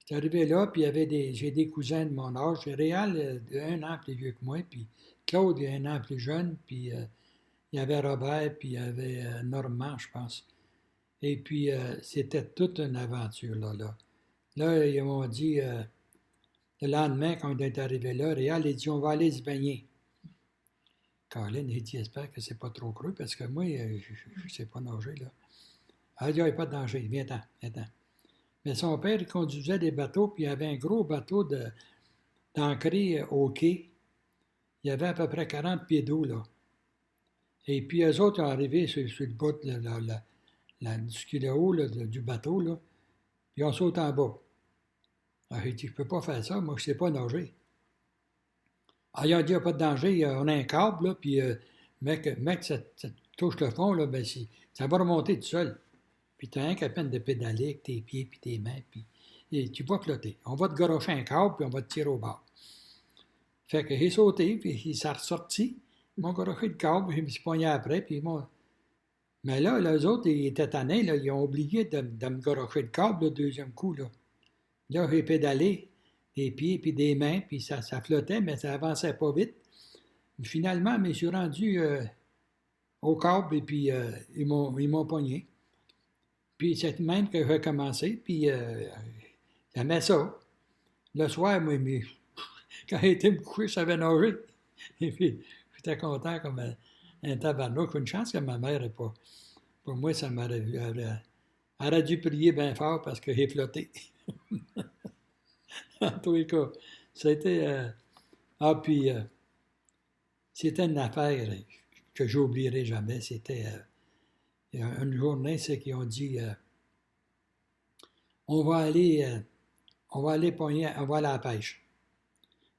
suis arrivé là, puis j'ai des cousins de mon âge. Réal, un an plus vieux que moi, puis Claude, un an plus jeune, puis il y avait Robert, puis il y avait Normand, je pense. Et puis, c'était toute une aventure, là. Là, ils m'ont dit, Le lendemain, quand on est arrivé là, Réal, il dit, on va aller se baigner. Colin, il dit, j'espère que c'est pas trop creux, parce que moi, je ne sais pas nager, là. Ah, il n'y avait pas de danger, viens-t'en, viens-t'en. Mais son père, il conduisait des bateaux, puis il y avait un gros bateau d'ancré au quai. Il y avait à peu près 40 pieds d'eau, là. Et puis, eux autres sont arrivés sur le bout du ski de haut là, du bateau, là, puis on saute en bas. Alors, j'ai dit, je ne peux pas faire ça, moi, je ne sais pas nager. Ah, il a dit, il n'y a pas de danger, on a un câble, là, puis, mec, ça touche le fond, là, ben, ça va remonter tout seul. Puis, tu as rien qu'à peine de pédaler avec tes pieds puis tes mains, puis et tu vas flotter. On va te garocher un câble, puis on va te tirer au bord. Fait que j'ai sauté, puis il s'est ressorti. Ils m'ont garoché le câble, puis je me suis pogné après, puis mais là, les autres, ils étaient tannés, là, ils ont oublié de me garocher le câble le deuxième coup, là. Là, j'ai pédalé des pieds puis des mains, puis ça flottait, mais ça avançait pas vite. Finalement, je me suis rendu au câble, et puis ils m'ont pogné. Puis c'est même que j'ai commencé, puis j'aimais ça. Le soir, moi, quand j'étais me coucher, je savais nager. Et puis, j'étais content comme un tabarnak. Une chance que ma mère n'est pas. Pour moi, ça m'aurait elle aurait dû prier bien fort parce que j'ai flotté. En tous les cas, c'était. Puis, c'était une affaire que j'oublierai jamais. C'était une journée, c'est qu'ils ont dit on va aller pogner, on va aller à la pêche.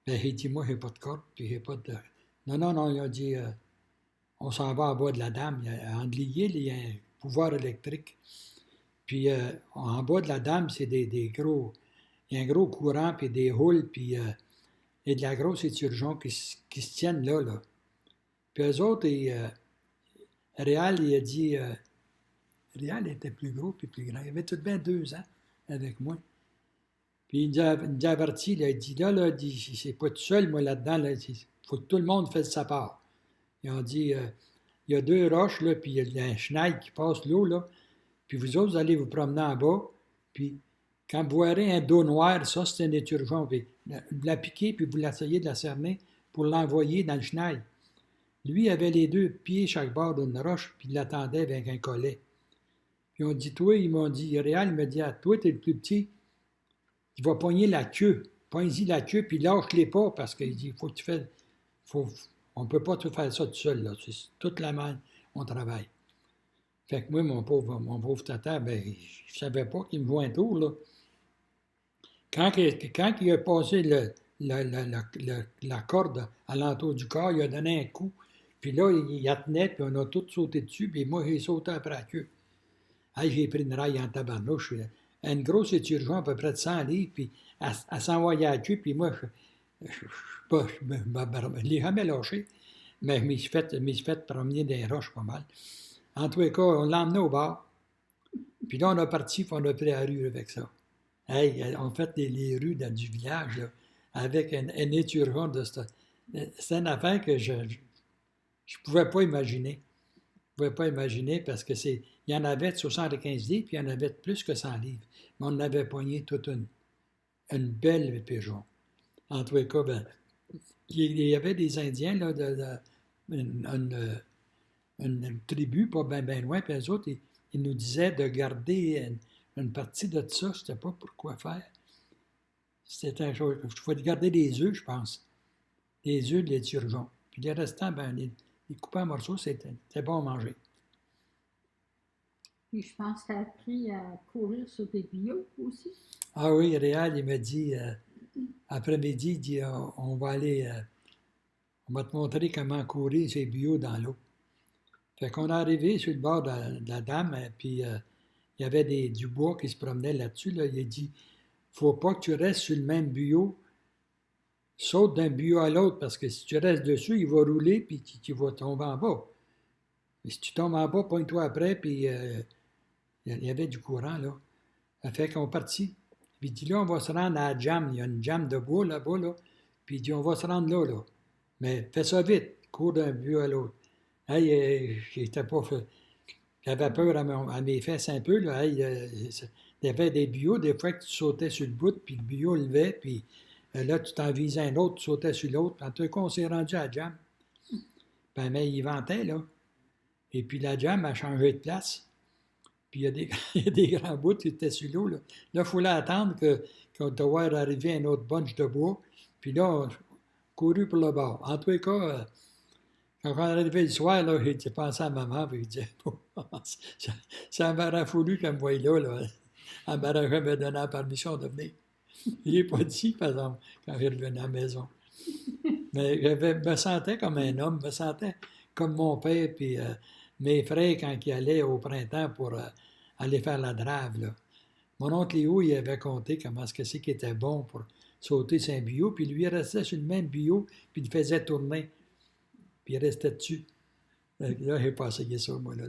Ben, il dit, moi, j'ai pas de corde, puis j'ai pas de. Non, il a dit, on s'en va en bas de la dame. En Andelier, il y a un pouvoir électrique. Puis en bas de la dame, c'est des gros. Il y a un gros courant, puis des houles, puis et de la grosse éturgeon qui se tiennent là, là. Puis eux autres, Réal, il a dit, Réal était plus gros puis plus grand. Il avait tout de même 2 ans avec moi. Puis il nous a averti, là, il dit, là, c'est pas tout seul, moi, là-dedans, là, il faut que tout le monde fasse sa part. Ils ont dit, il y a 2 roches, là, puis il y a un chenal qui passe l'eau, là, puis vous autres, vous allez vous promener en bas, puis quand vous verrez un dos noir, ça, c'est un éturgeon, puis vous la piquez, puis vous l'essayez de la cerner pour l'envoyer dans le chenal. Lui, il avait les 2 pieds chaque bord d'une roche, puis il l'attendait avec un collet. Puis on dit, toi, ils m'ont dit, Réal, il m'a dit, toi, t'es le plus petit, il va pogner la queue. Pogne-y la queue, puis lâche-les pas, parce qu'il dit, faut que tu fasses. On ne peut pas tout faire ça tout seul, là. C'est toute la main, on travaille. Fait que moi, mon pauvre tata, ben, je ne savais pas qu'il me jouait un tour, là. Quand il a passé la corde à l'entour du corps, il a donné un coup. Puis là, il la tenait, puis on a tous sauté dessus, puis moi, j'ai sauté après la queue. Hey, j'ai pris une raille en tabarnouche. Une grosse éturgeon à peu près de 100 livres, puis elle s'envoyait à la queue, puis moi, je ne l'ai jamais lâché, mais je me suis fait promener des roches pas mal. En tous les cas, on l'a emmené au bar, puis là, on a parti, puis on a pris la rue avec ça. Hey, on fait les rues du village, là, avec un éturgeon de ça. C'est une affaire que je ne pouvais pas imaginer. Je ne pouvais pas imaginer parce que il y en avait de 75 livres, puis il y en avait de plus que 100 livres. Mais on avait pogné toute une belle pigeon. En tous les cas, ben, il y avait des Indiens, là, une tribu, pas bien loin, puis eux autres, ils nous disaient de garder une partie de ça, je ne sais pas pourquoi faire. C'était un chose. Il faut garder des œufs, je pense. Des œufs de l'éturgeon. Puis les restants, ben, les couper en morceaux, c'était bon à manger. Puis je pense que tu as appris à courir sur des bio aussi. Ah oui, Réal, il m'a dit, après-midi, il dit, on va aller, on va te montrer comment courir ces bio dans l'eau. Fait qu'on est arrivé sur le bord de la dame, puis il y avait du bois qui se promenait là-dessus. Là. Il a dit, faut pas que tu restes sur le même bio. Saute d'un bio à l'autre, parce que si tu restes dessus, il va rouler, puis tu vas tomber en bas. Et si tu tombes en bas, pogne-toi après, puis il y avait du courant, là. Ça fait qu'on partit. Puis il dit, là, on va se rendre à la jam. Il y a une jam de bois là-bas, là. Puis il dit, on va se rendre là, là. Mais fais ça vite, cours d'un bio à l'autre. Hey, j'étais pas fait. J'avais peur à mes fesses un peu, là. Hey, il y avait des bios, des fois que tu sautais sur le bout, puis le bio levait, puis Là, tu t'en visais un autre, tu sautais sur l'autre. En tout cas, on s'est rendu à la jam. Ben, mais il ventait, là. Et puis la jam a changé de place. Puis il y a des, il y a des grands bouts qui étaient sur l'eau. Là, il fallait attendre qu'on te voit arriver un autre bunch de bois. Puis là, on couru pour le bord. En tous les cas, quand on est arrivé le soir, là, j'ai pensé à maman, puis je disais, ça m'aurait fallu qu'elle me voie là, là. Elle m'aurait jamais donné la permission de venir. Je n'ai pas dit, par exemple, quand je revenu à la maison. Mais je me sentais comme un homme, me sentais comme mon père, puis mes frères quand ils allaient au printemps pour aller faire la drave, là. Mon oncle Léo, il avait compté comment ce que c'est qui était bon pour sauter sur un bio, puis lui, il restait sur le même bio, puis il faisait tourner, puis il restait dessus. Là, j'ai pas essayé ça, moi, là.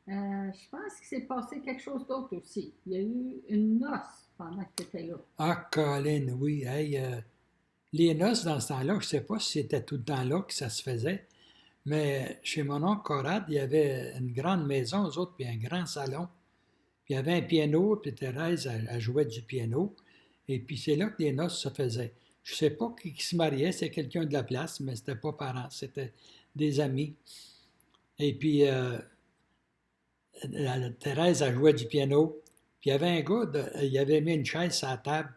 Je pense qu'il s'est passé quelque chose d'autre aussi. Il y a eu une noce pendant que tu étais là. Ah, Colin, oui. Hey, les noces, dans ce temps-là, je ne sais pas si c'était tout le temps là que ça se faisait, mais chez mon oncle Conrad, il y avait une grande maison, eux autres, puis un grand salon. Puis il y avait un piano, puis Thérèse, elle jouait du piano. Et puis c'est là que les noces se faisaient. Je ne sais pas qui se mariait, c'est quelqu'un de la place, mais c'était pas parents, c'était des amis. Et puis Thérèse, elle jouait du piano. Puis il y avait un gars, il avait mis une chaise sur la table,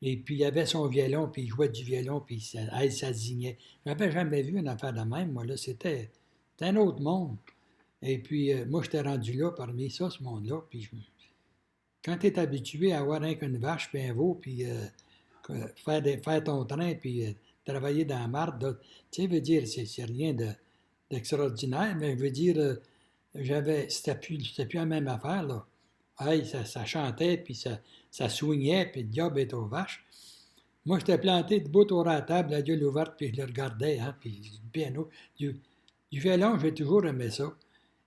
et puis il avait son violon, puis il jouait du violon, puis elle s'assignait. Je n'avais jamais vu une affaire de même, moi, là. C'était un autre monde. Et puis, moi, j'étais rendu là parmi ça, ce monde-là. Puis, quand tu es habitué à avoir un qu'une vache, puis un veau, puis faire ton train, puis travailler dans la marde, tu sais, veut dire, c'est rien d'extraordinaire, mais je veux dire, c'était plus la même affaire, là. Hey, ça chantait, puis ça swingait, puis le diable est aux vaches. Moi, j'étais planté debout autour de la table, la gueule ouverte, puis je le regardais, hein, puis du piano. Du violon, j'ai toujours aimé ça.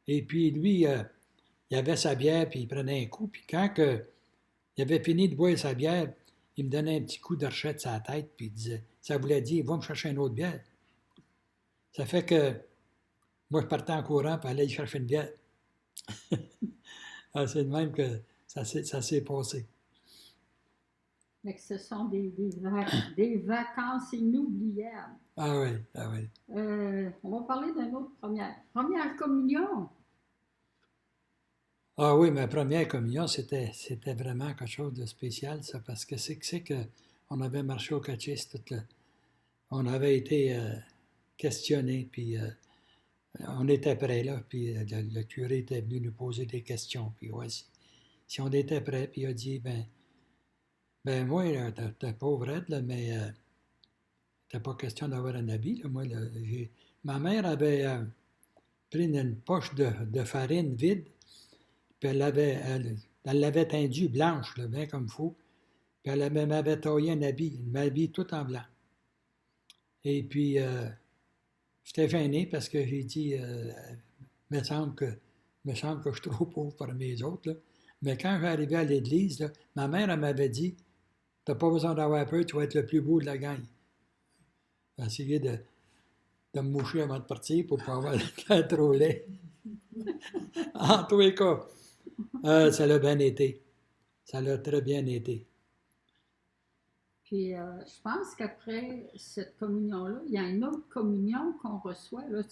Et puis, lui, il avait sa bière, puis il prenait un coup, puis quand il avait fini de boire sa bière, il me donnait un petit coup de rechette sur la tête, puis il disait, ça voulait dire, va me chercher une autre bière. Ça fait que moi, je partais en courant, puis allais chercher une bière. C'est de même que ça s'est passé. Mais que ce sont des vacances inoubliables. Ah oui, ah oui. On va parler d'une autre première. Première communion. Ah oui, ma première communion, c'était vraiment quelque chose de spécial, ça, parce que c'est qu'on avait marché au catéchisme, on avait été questionnés, puis on était prêts, là, puis le curé était venu nous poser des questions, puis ouais, si on était prêts, puis il a dit, ben moi, t'es pauvrette, là, mais c'était pas question d'avoir un habit, là, moi, là, ma mère avait pris une poche de farine vide, puis elle l'avait teindue blanche, là, bien comme il faut, puis elle m'avait taillé un habit tout en blanc. Et puis, j'étais gêné parce que j'ai dit, me semble que je suis trop pauvre parmi les autres, là. Mais quand j'arrivais à l'église, là, ma mère, elle m'avait dit, t'as pas besoin d'avoir peur, tu vas être le plus beau de la gang. J'ai essayé de me moucher avant de partir pour ne pas avoir le cœur trop laid. En tous les cas, ça l'a bien été. Ça l'a très bien été. Puis, je pense qu'après cette communion-là, il y a une autre communion qu'on reçoit. Là,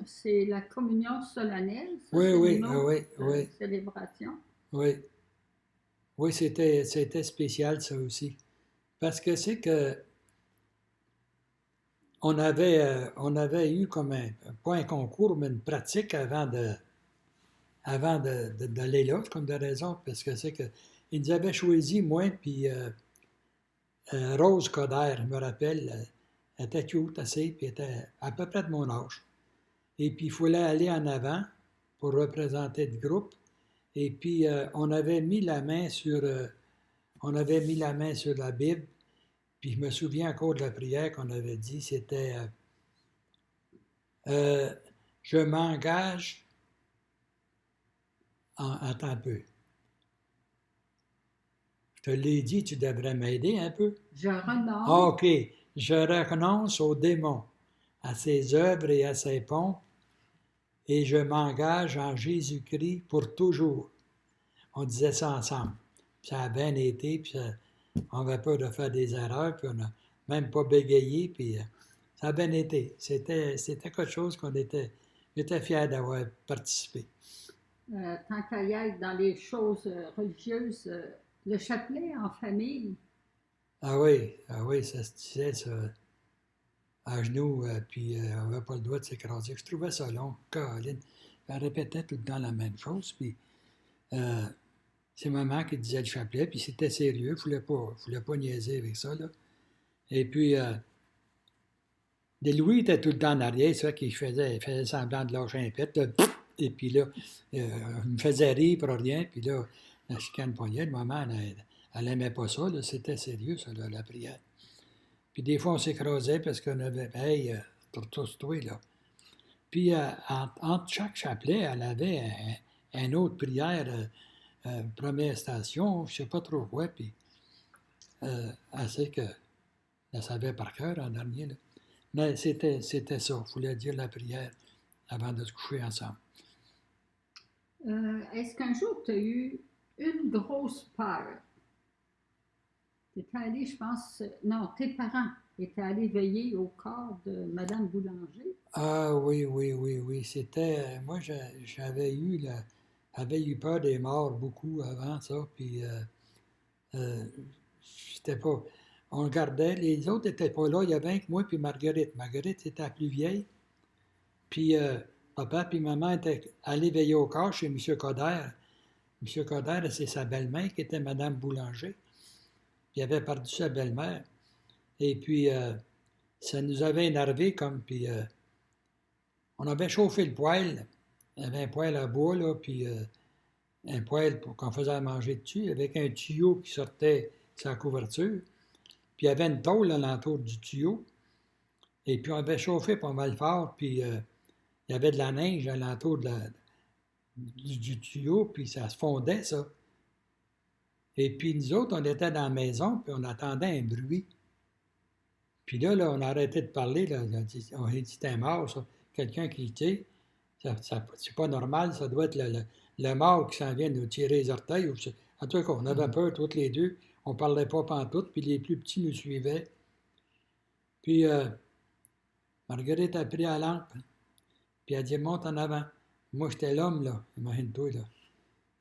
c'est la communion solennelle. Ça, Oui, c'est oui, une autre oui. célébration. Oui. Oui, c'était spécial, ça aussi. Parce que c'est que on avait eu comme pas un concours, mais une pratique avant d'aller là, comme de raison, parce que c'est que ils nous avaient choisi, moi, puis Rose Coder, je me rappelle, elle était cute assez, puis elle était à peu près de mon âge. Et puis, il fallait aller en avant pour représenter le groupe. Et puis, on avait mis la main sur la Bible. Puis, je me souviens encore de la prière qu'on avait dit, c'était je m'engage. Attends un peu. Je te l'ai dit, tu devrais m'aider un peu. Je renonce. OK. Je renonce au démon, à ses œuvres et à ses pompes, et je m'engage en Jésus-Christ pour toujours. On disait ça ensemble. Puis ça a bien été, puis on avait peur de faire des erreurs, puis on n'a même pas bégayé, puis ça a bien été. C'était quelque chose j'étais fier d'avoir participé. Tant qu'à y être dans les choses religieuses, le chapelet en famille, Ah oui, ça se disait, ça, à genoux, puis on n'avait pas le droit de s'écraser. Je trouvais ça long, Caroline. Elle répétait tout le temps la même chose, puis euh, c'est maman qui disait le chapelet, puis c'était sérieux, il ne voulait pas niaiser avec ça, là. Et puis, Louis était tout le temps en arrière, ça, qu'il il faisait semblant de lâcher un pet, là, et puis là, il me faisait rire pour rien, puis là, la chicane poignée, maman, elle n'aimait pas ça, là, c'était sérieux, ça, là, la prière. Puis des fois, on s'écrasait parce qu'on avait, hey, tous toi, là. Puis, entre chaque chapelet, elle avait une autre prière, première station, je ne sais pas trop quoi, puis assez que elle savait par cœur en dernier, là. Mais c'était ça, il fallait dire la prière avant de se coucher ensemble. est-ce qu'un jour tu as eu une grosse peur? Tu étais allé, je pense, non, tes parents étaient allés veiller au corps de Madame Boulanger. Ah oui, oui, oui, oui, c'était, moi j'avais eu peur des morts beaucoup avant ça, puis euh, j'étais pas, on regardait, les autres n'étaient pas là, il y avait rien que moi puis Marguerite. Marguerite était la plus vieille, puis papa puis maman étaient allés veiller au corps chez M. Coder. M. Coder, c'est sa belle-mère qui était Madame Boulanger. Puis il avait perdu sa belle-mère. Et puis, ça nous avait énervé comme, puis on avait chauffé le poêle. Il y avait un poêle à bois, là, puis un poêle pour qu'on faisait à manger dessus, avec un tuyau qui sortait sa couverture. Puis il y avait une tôle alentour du tuyau. Et puis on avait chauffé pas mal fort, puis il y avait de la neige alentour du tuyau, puis ça se fondait, ça. Et puis nous autres, on était dans la maison, puis on attendait un bruit. Puis là, on a arrêté de parler, là, on a dit c'était mort, ça. Quelqu'un qui tire, c'est pas normal, ça doit être le mort qui s'en vient nous tirer les orteils. En tout cas, on avait peur toutes les deux, on parlait pas pantoute, puis les plus petits nous suivaient. Puis Marguerite a pris la lampe, puis elle a dit monte en avant. Moi, j'étais l'homme, là, imagine-toi, là.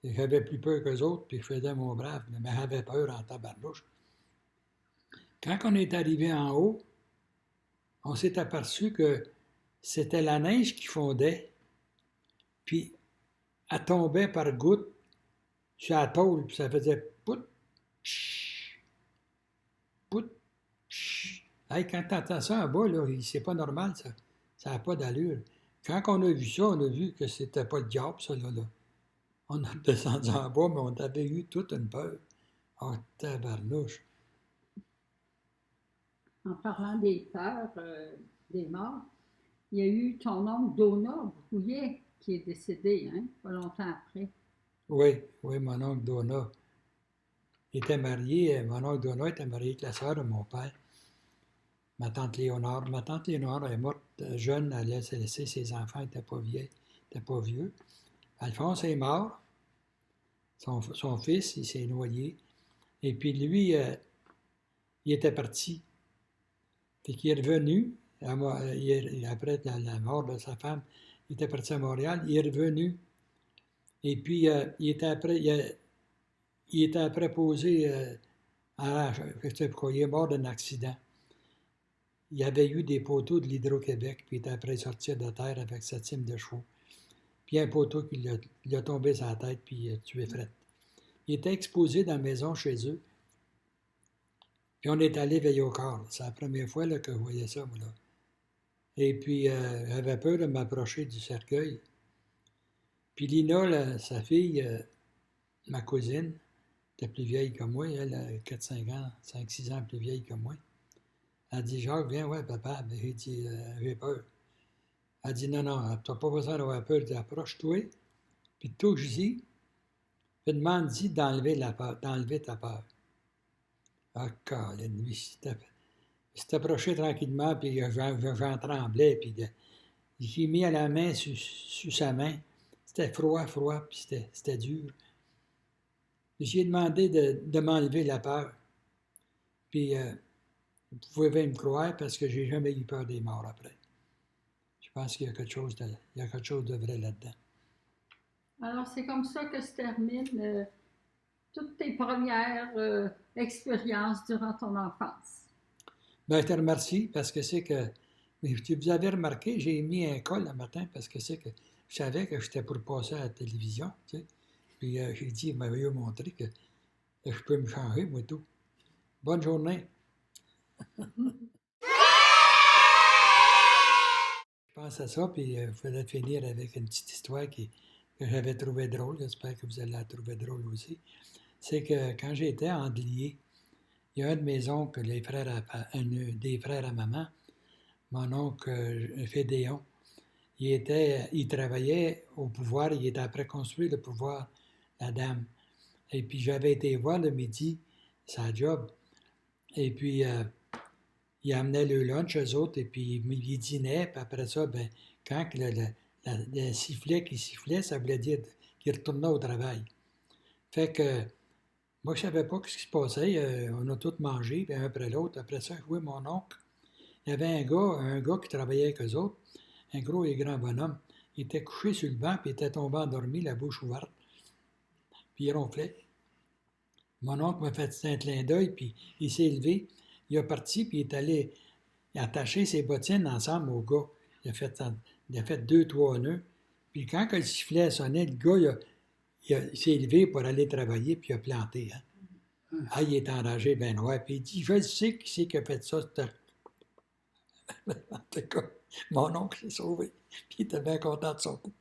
Et j'avais plus peur qu'eux autres, puis je faisais mon brave, mais j'avais peur en tabarnouche. Quand on est arrivé en haut, on s'est aperçu que c'était la neige qui fondait, puis elle tombait par gouttes sur la tôle, puis ça faisait pout, tch, pout, tch. Hey, quand tu entends ça en bas, là, c'est pas normal, ça. Ça n'a pas d'allure. Quand on a vu ça, on a vu que c'était pas le diable, ça, là. On a descendu en bas, mais on avait eu toute une peur. Oh, tabarnouche. En parlant des peurs, des morts, il y a eu ton oncle Donat Brouillet qui est décédé, hein, pas longtemps après. Oui, oui, mon oncle Donat était marié. Mon oncle Donat était marié avec la sœur de mon père, ma tante Léonore. Ma tante Léonore est morte jeune, elle a laissé ses enfants, elle n'était pas vieille, n'était pas vieux. Alphonse est mort, son fils, il s'est noyé. Et puis lui, il était parti. Puis qu'il est revenu, après la mort de sa femme, il était parti à Montréal, il est revenu. Et puis, il était après posé je sais pas pourquoi, il est mort d'un accident. Il y avait eu des poteaux de l'Hydro-Québec, puis il était après sortir de terre avec sa team de chevaux. Puis il y a un poteau qui lui a tombé sur la tête, puis il a tué Fred. Il était exposé dans la maison chez eux. Puis on est allé veiller au corps. C'est la première fois là, que je voyais ça, moi, là. Et puis, j'avais peur de m'approcher du cercueil. Puis Lina, là, sa fille, ma cousine, était plus vieille que moi, elle a 4-5 ans, 5-6 ans plus vieille que moi. Elle dit, Jacques, viens, ouais, papa. Mais j'ai dit, j'ai peur. Elle dit, non, non, tu n'as pas besoin d'avoir peur. Elle dit, approche-toi, puis tout que je dis, puis demande-y d'enlever ta peur. Ah, Colin, lui, il s'est approché tranquillement, puis j'en tremblais, puis j'ai mis la main sur sa main. C'était froid, puis c'était dur. J'ai demandé de m'enlever la peur. Puis, vous pouvez me croire parce que j'ai jamais eu peur des morts après. Je pense qu'il y a quelque chose de vrai là-dedans. Alors, c'est comme ça que se terminent toutes tes premières expériences durant ton enfance. Bien, je te remercie parce que c'est que, mais vous avez remarqué, j'ai mis un col le matin parce que c'est que je savais que j'étais pour passer à la télévision, tu sais. Puis j'ai dit, il m'avait montré que je peux me changer, moi tout. Bonne journée. Je pense à ça, puis il faudrait finir avec une petite histoire que j'avais trouvée drôle. J'espère que vous allez la trouver drôle aussi. C'est que quand j'étais à Andelier, il y a un de mes oncles, des frères à maman, mon oncle Fédéon, il travaillait au pouvoir, il était après construire le pouvoir, la dame. Et puis j'avais été voir le midi, sa job, et puis il amenait le lunch aux autres, et puis il dînait, puis après ça, ben, quand le sifflet qui sifflait, ça voulait dire qu'il retournait au travail. Fait que moi, je ne savais pas ce qui se passait. On a tous mangé, puis un après l'autre. Après ça, je vois mon oncle. Il y avait un gars qui travaillait avec eux autres, un gros et grand bonhomme. Il était couché sur le banc, puis il était tombé endormi, la bouche ouverte. Puis il ronflait. Mon oncle m'a fait un clin d'œil, puis il s'est levé. Il est parti, puis il est allé attacher ses bottines ensemble au gars. Il a fait 2, 3 nœuds. Puis quand le sifflet sonnait, le gars, il s'est levé pour aller travailler, puis il a planté. Hein. Ah, il est enragé, ben noir. Puis il dit, je sais qui c'est qui a fait ça. En tout cas, mon oncle s'est sauvé. Puis il était bien content de son coup.